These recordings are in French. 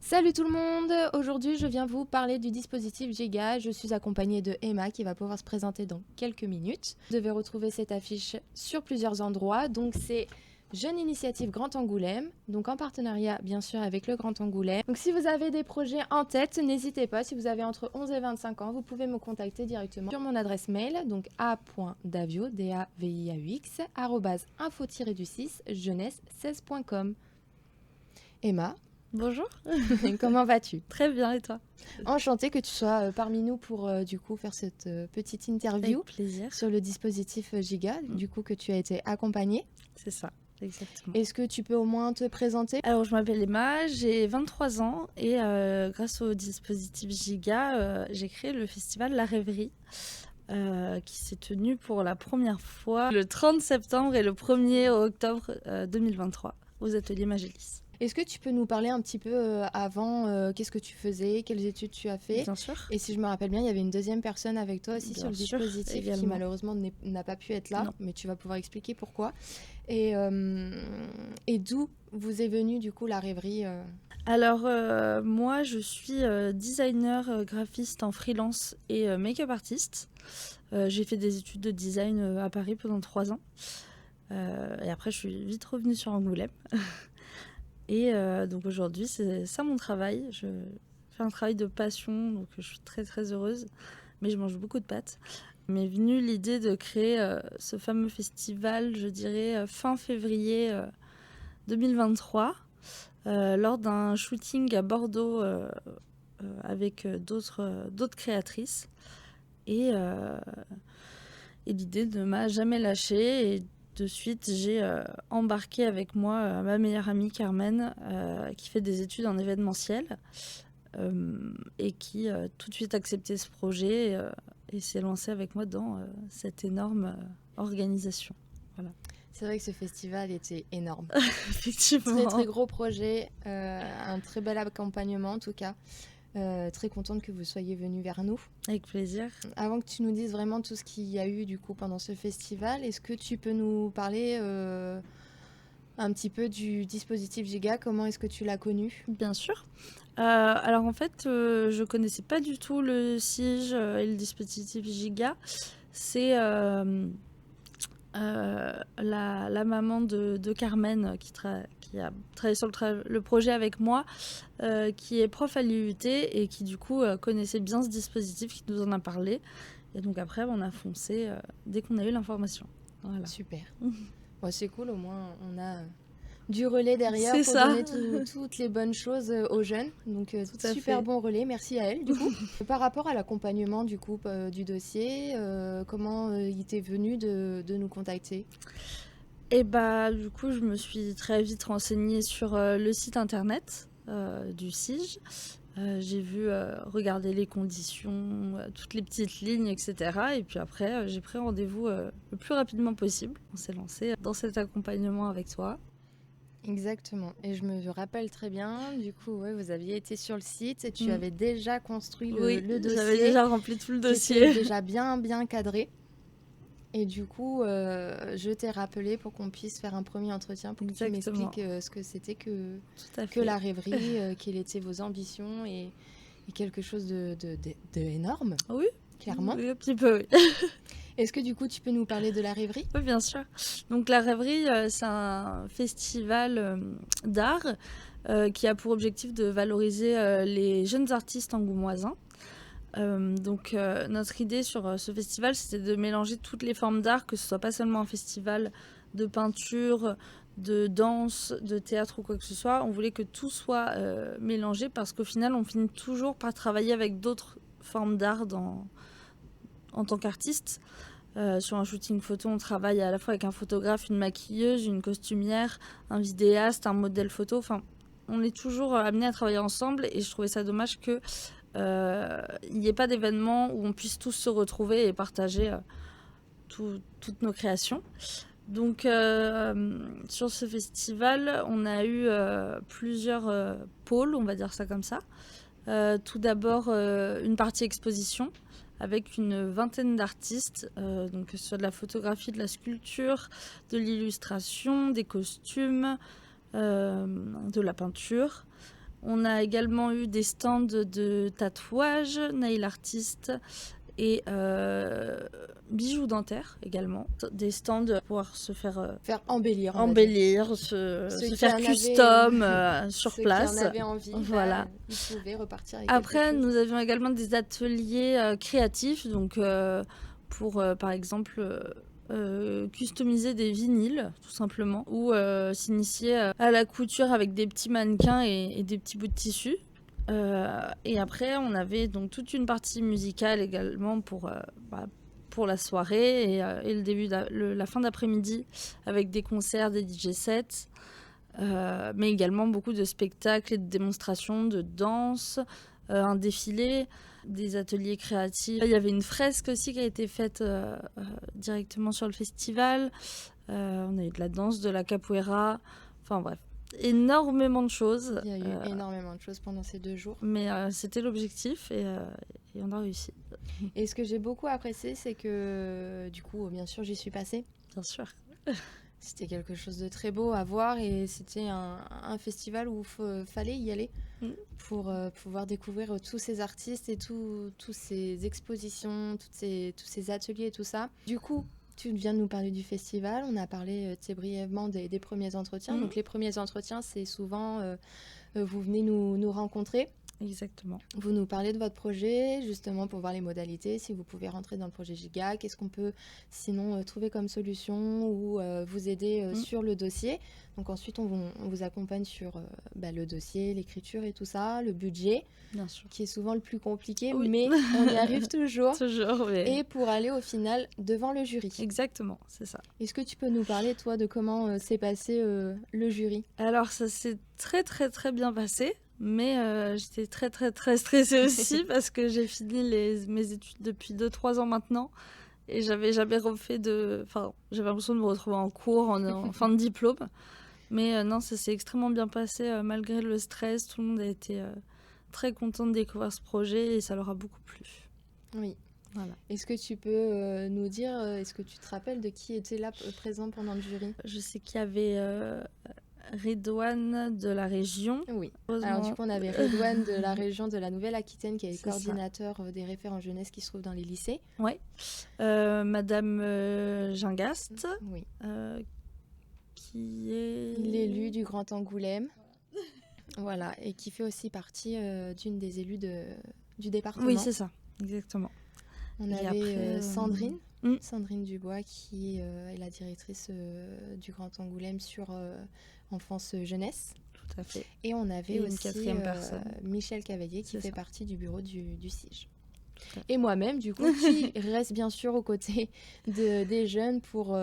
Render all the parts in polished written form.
Salut tout le monde, aujourd'hui je viens vous parler du dispositif Giga. Je suis accompagnée de Emma qui va pouvoir se présenter dans quelques minutes. Vous devez retrouver cette affiche sur plusieurs endroits, donc c'est Jeune Initiative Grand Angoulême, donc en partenariat bien sûr avec le Grand Angoulême. Donc si vous avez des projets en tête, n'hésitez pas, si vous avez entre 11 et 25 ans, vous pouvez me contacter directement sur mon adresse mail, donc a.davio, d-a-v-i-a-u-x, @info-du6 jeunesse16.com. Emma, Bonjour, comment vas-tu? très bien et toi? Enchantée que tu sois parmi nous pour du coup faire cette petite interview Avec plaisir, sur le dispositif Giga, du coup que tu as été accompagnée. c'est ça, exactement. Est-ce que tu peux au moins te présenter? Alors je m'appelle Emma, j'ai 23 ans et grâce au dispositif Giga, j'ai créé le festival La Rêverie qui s'est tenu pour la première fois le 30 septembre et le 1er octobre 2023 aux ateliers Magélis. Est-ce que tu peux nous parler un petit peu avant, qu'est-ce que tu faisais, quelles études tu as fait? Bien sûr. Et si je me rappelle bien, il y avait une deuxième personne avec toi aussi Bien sur le sûr, dispositif qui également. malheureusement n'a pas pu être là, Non. mais tu vas pouvoir expliquer pourquoi. Et d'où vous est venue du coup la rêverie Alors moi je suis designer graphiste en freelance et make-up artiste. J'ai fait des études de design à Paris pendant 3 ans. Et après je suis vite revenue sur Angoulême. Et donc aujourd'hui c'est ça mon travail. Je fais un travail de passion, donc je suis très très heureuse. Mais je mange beaucoup de pâtes. M'est venue l'idée de créer ce fameux festival, je dirais fin février 2023. Lors d'un shooting à Bordeaux avec d'autres créatrices. Et l'idée ne m'a jamais lâchée. Et de suite, j'ai embarqué avec moi ma meilleure amie Carmen, qui fait des études en événementiel et qui tout de suite accepté ce projet et s'est lancée avec moi dans cette énorme organisation. Voilà. C'est vrai que ce festival était énorme. Effectivement. Très très gros projet, un très bel accompagnement en tout cas. Très contente que vous soyez venus vers nous. Avec plaisir. Avant que tu nous dises vraiment tout ce qu'il y a eu du coup pendant ce festival, est-ce que tu peux nous parler un petit peu du dispositif Giga? Comment est-ce que tu l'as connu? Bien sûr. Alors en fait, je connaissais pas du tout le SIG et le dispositif Giga. C'est la maman de Carmen qui a travaillé sur le projet avec moi, qui est prof à l'IUT et qui du coup connaissait bien ce dispositif, qui nous en a parlé. Et donc après, on a foncé dès qu'on a eu l'information. Voilà. Super. Bon, c'est cool, au moins on a du relais derrière C'est pour ça. donner toutes les bonnes choses aux jeunes. Donc à super fait. bon relais, merci à elle du coup. Par rapport à l'accompagnement du coup du dossier, comment il t'est venu de nous contacter? Et bah du coup, je me suis très vite renseignée sur le site internet du SIG. J'ai vu regarder les conditions, toutes les petites lignes, etc. Et puis après, j'ai pris rendez-vous le plus rapidement possible. On s'est lancé dans cet accompagnement avec toi. Exactement. Et je me rappelle très bien, du coup, ouais, vous aviez été sur le site et tu Mm. avais déjà construit Oui, le dossier. j'avais déjà rempli tout le qui était dossier. déjà bien cadré. Et du coup, je t'ai rappelé pour qu'on puisse faire un premier entretien pour que tu Exactement. m'expliques ce que c'était que Tout à fait. la rêverie, quelles étaient vos ambitions et quelque chose de énorme, Oui, clairement. oui, un petit peu, oui. Est-ce que du coup, tu peux nous parler de la rêverie? Oui, bien sûr. Donc la Rêverie, c'est un festival d'art qui a pour objectif de valoriser les jeunes artistes angoumoisins. Donc notre idée sur ce festival, c'était de mélanger toutes les formes d'art, que ce soit pas seulement un festival de peinture, de danse, de théâtre ou quoi que ce soit. On voulait que tout soit mélangé parce qu'au final, on finit toujours par travailler avec d'autres formes d'art en tant qu'artiste. Sur un shooting photo, on travaille à la fois avec un photographe, une maquilleuse, une costumière, un vidéaste, un modèle photo. Enfin, on est toujours amené à travailler ensemble et je trouvais ça dommage que il n'y ait pas d'événement où on puisse tous se retrouver et partager toutes nos créations. Donc sur ce festival, on a eu plusieurs pôles, on va dire ça comme ça. Tout d'abord, une partie exposition avec une vingtaine d'artistes, donc que ce soit de la photographie, de la sculpture, de l'illustration, des costumes, de la peinture. On a également eu des stands de tatouage, nail artist et bijoux dentaires également. Des stands pour pouvoir se faire Faire embellir. embellir, Ceux se qui faire en custom sur Ceux place. qui en avaient envie, Voilà. ils pouvaient repartir avec Après, quelque chose. nous avions également des ateliers créatifs, donc pour par exemple customiser des vinyles, tout simplement, ou s'initier à la couture avec des petits mannequins et des petits bouts de tissu. Et après, on avait donc toute une partie musicale également pour la soirée et le début la fin d'après-midi avec des concerts, des DJ sets, mais également beaucoup de spectacles et de démonstrations de danse, un défilé, des ateliers créatifs. Il y avait une fresque aussi qui a été faite directement sur le festival. On a eu de la danse, de la capoeira, enfin bref. Énormément de choses. Il y a eu énormément de choses pendant ces 2 jours. Mais c'était l'objectif et on a réussi. Et ce que j'ai beaucoup apprécié, c'est que du coup, bien sûr, j'y suis passée. Bien sûr. C'était quelque chose de très beau à voir et c'était un festival où fallait y aller pour pouvoir découvrir tous ces artistes et tous ces expositions, tous ces ateliers et tout ça. Du coup, tu viens de nous parler du festival, on a parlé brièvement des premiers entretiens. Donc les premiers entretiens, c'est souvent, vous venez nous rencontrer. Exactement. Vous nous parlez de votre projet, justement pour voir les modalités, si vous pouvez rentrer dans le projet Giga, qu'est-ce qu'on peut sinon trouver comme solution ou vous aider sur le dossier. Donc ensuite, on vous accompagne sur le dossier, l'écriture et tout ça, le budget, bien sûr, qui est souvent le plus compliqué, oui. mais on y arrive toujours. Toujours, oui. Et pour aller au final devant le jury. Exactement, c'est ça. Est-ce que tu peux nous parler, toi, de comment s'est passé le jury ? Alors, ça s'est très, très, très bien passé. Mais j'étais très, très, très stressée aussi parce que j'ai fini mes études depuis 2-3 ans maintenant. Et j'avais jamais refait Enfin, j'avais l'impression de me retrouver en cours, en fin de diplôme. Mais non, ça s'est extrêmement bien passé malgré le stress. Tout le monde a été très content de découvrir ce projet et ça leur a beaucoup plu. Oui. Voilà. Est-ce que tu peux nous dire, est-ce que tu te rappelles de qui était là présent pendant le jury ? Je sais qu'il y avait Redouane de la région. Oui. Alors du coup, on avait Redouane de la région de la Nouvelle-Aquitaine qui est coordinateur des référents jeunesse qui se trouvent dans les lycées. Oui. Madame Gingast. Oui. Qui est l'élu du Grand Angoulême. Voilà, et qui fait aussi partie d'une des élus du département. Oui, c'est ça, exactement. On avait après, Sandrine Dubois qui est la directrice du Grand Angoulême sur enfance jeunesse. Tout à fait. Et on avait aussi quatrième personne. Michel Cavalier qui fait partie du bureau du CIGE. Et moi-même, du coup, qui reste bien sûr aux côtés des jeunes pour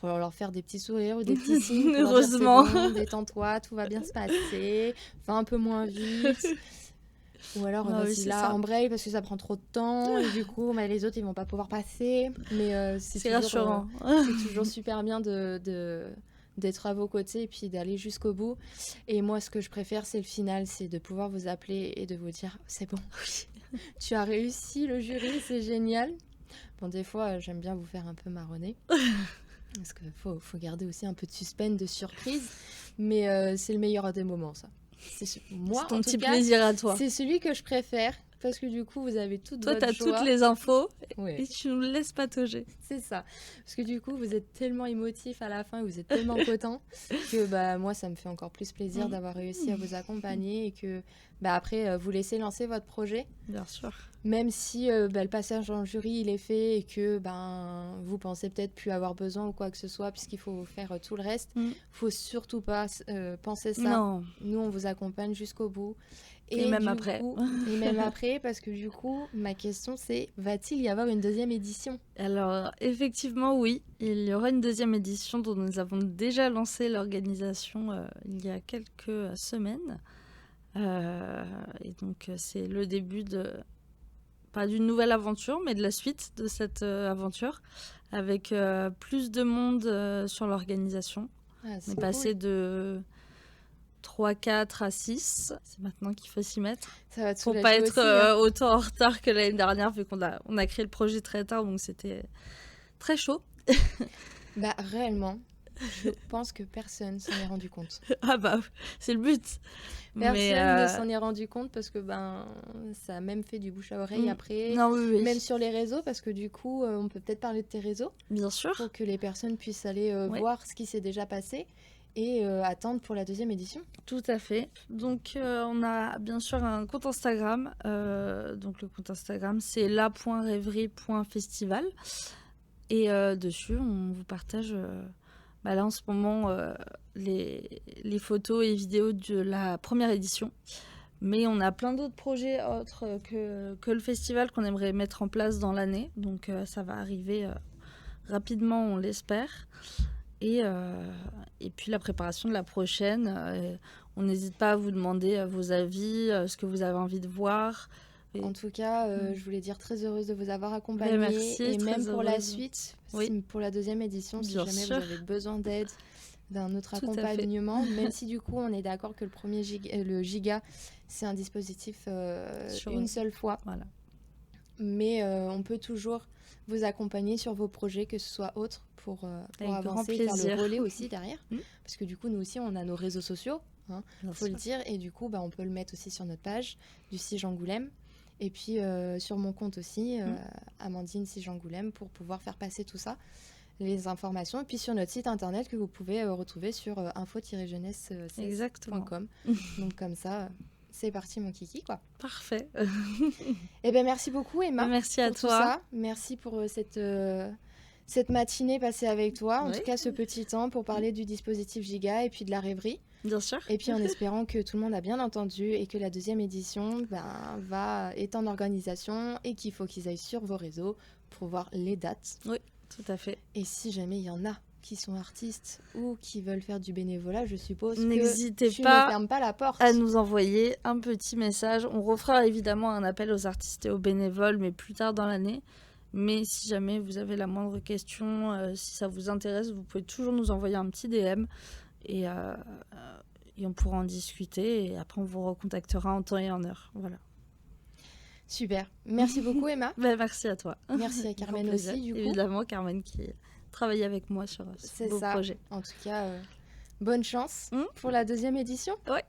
leur faire des petits sourires ou des petits signes. Heureusement. Dire, c'est bon, détends-toi, tout va bien se passer, va un peu moins vite. Ou alors, vas-y là, embraye parce que ça prend trop de temps. Et du coup, les autres, ils vont pas pouvoir passer. Mais c'est rassurant. C'est toujours super bien d'être à vos côtés et puis d'aller jusqu'au bout. Et moi, ce que je préfère, c'est le final, c'est de pouvoir vous appeler et de vous dire, c'est bon, tu as réussi le jury, c'est génial. Bon, des fois, j'aime bien vous faire un peu marronner. Parce qu'il faut garder aussi un peu de suspense, de surprise. Mais c'est le meilleur des moments, ça. Moi, c'est ton petit plaisir à toi. C'est celui que je préfère. Parce que du coup, vous avez toute votre joie. Toi, tu as toutes les infos et tu nous laisses patauger. C'est ça. Parce que du coup, vous êtes tellement émotif à la fin, vous êtes tellement content que moi, ça me fait encore plus plaisir d'avoir réussi à vous accompagner et que après, vous laissez lancer votre projet. Bien sûr. Même si le passage en jury, il est fait et que vous pensez peut-être plus avoir besoin ou quoi que ce soit puisqu'il faut faire tout le reste. Faut surtout pas penser ça. Non. Nous, on vous accompagne jusqu'au bout. Et même après. Et même après, parce que du coup, ma question c'est, va-t-il y avoir une deuxième édition ? Alors, effectivement, oui. Il y aura une deuxième édition dont nous avons déjà lancé l'organisation il y a quelques semaines. Et donc, c'est le début pas d'une nouvelle aventure, mais de la suite de cette aventure, avec plus de monde sur l'organisation. On est passé de 3-4 à 6. C'est maintenant qu'il faut s'y mettre. Ça va te pour pas être autant en retard que l'année dernière, vu qu'on a créé le projet très tard, donc c'était très chaud. Réellement, Je pense que personne s'en est rendu compte. Ah bah, c'est le but. Personne ne s'en est rendu compte parce que ça a même fait du bouche à oreille après, Non, oui. même sur les réseaux, parce que du coup, on peut peut-être parler de tes réseaux Bien sûr. pour que les personnes puissent aller voir ce qui s'est déjà passé et attendre pour la deuxième édition. Tout à fait. Donc, on a bien sûr un compte Instagram. Donc, le compte Instagram, c'est la.rêverie.festival. Et dessus, on vous partage, là en ce moment, les photos et vidéos de la première édition. Mais on a plein d'autres projets autres que le festival qu'on aimerait mettre en place dans l'année. Donc, ça va arriver rapidement, on l'espère. Et puis la préparation de la prochaine, on n'hésite pas à vous demander vos avis, ce que vous avez envie de voir. En tout cas, je voulais dire très heureuse de vous avoir accompagné. Mais merci, et très même pour heureuse. la suite, Oui. pour la deuxième édition, si Bien jamais sûr. vous avez besoin d'aide, d'un autre Tout à fait. accompagnement, même si du coup on est d'accord que le Giga, c'est un dispositif Sur une seule fois. Voilà. Mais on peut toujours vous accompagner sur vos projets, que ce soit autre, pour Avec grand avancer, faire plaisir. le relais aussi derrière. Mm. Parce que du coup, nous aussi, on a nos réseaux sociaux, Bien faut le sûr. dire. Et du coup, on peut le mettre aussi sur notre page du CIGE Angoulême. Et puis sur mon compte aussi, Amandine CIGE Angoulême, pour pouvoir faire passer tout ça, les informations. Et puis sur notre site internet que vous pouvez retrouver sur info-jeunesse.com. Exactement. Donc comme ça, c'est parti mon kiki, quoi. Parfait. Eh bien, merci beaucoup, Emma. Merci à pour tout toi. ça. Merci pour cette matinée passée avec toi. En Oui. tout cas, ce petit temps pour parler du dispositif Giga et puis de la rêverie. Bien sûr. Et puis en espérant que tout le monde a bien entendu et que la deuxième édition est en organisation et qu'il faut qu'ils aillent sur vos réseaux pour voir les dates. Oui, tout à fait. Et si jamais il y en a qui sont artistes ou qui veulent faire du bénévolat, je suppose N'hésitez que tu pas ne fermes pas la porte. à nous envoyer un petit message. On refera évidemment un appel aux artistes et aux bénévoles, mais plus tard dans l'année. Mais si jamais vous avez la moindre question, si ça vous intéresse, vous pouvez toujours nous envoyer un petit DM et on pourra en discuter. Et après, on vous recontactera en temps et en heure. Voilà. Super. Merci beaucoup, Emma. Merci à toi. Merci à Carmen Grand plaisir. aussi, du coup. Évidemment, Carmen qui travaille avec moi sur ce beau projet. En tout cas, bonne chance pour la deuxième édition. Ouais.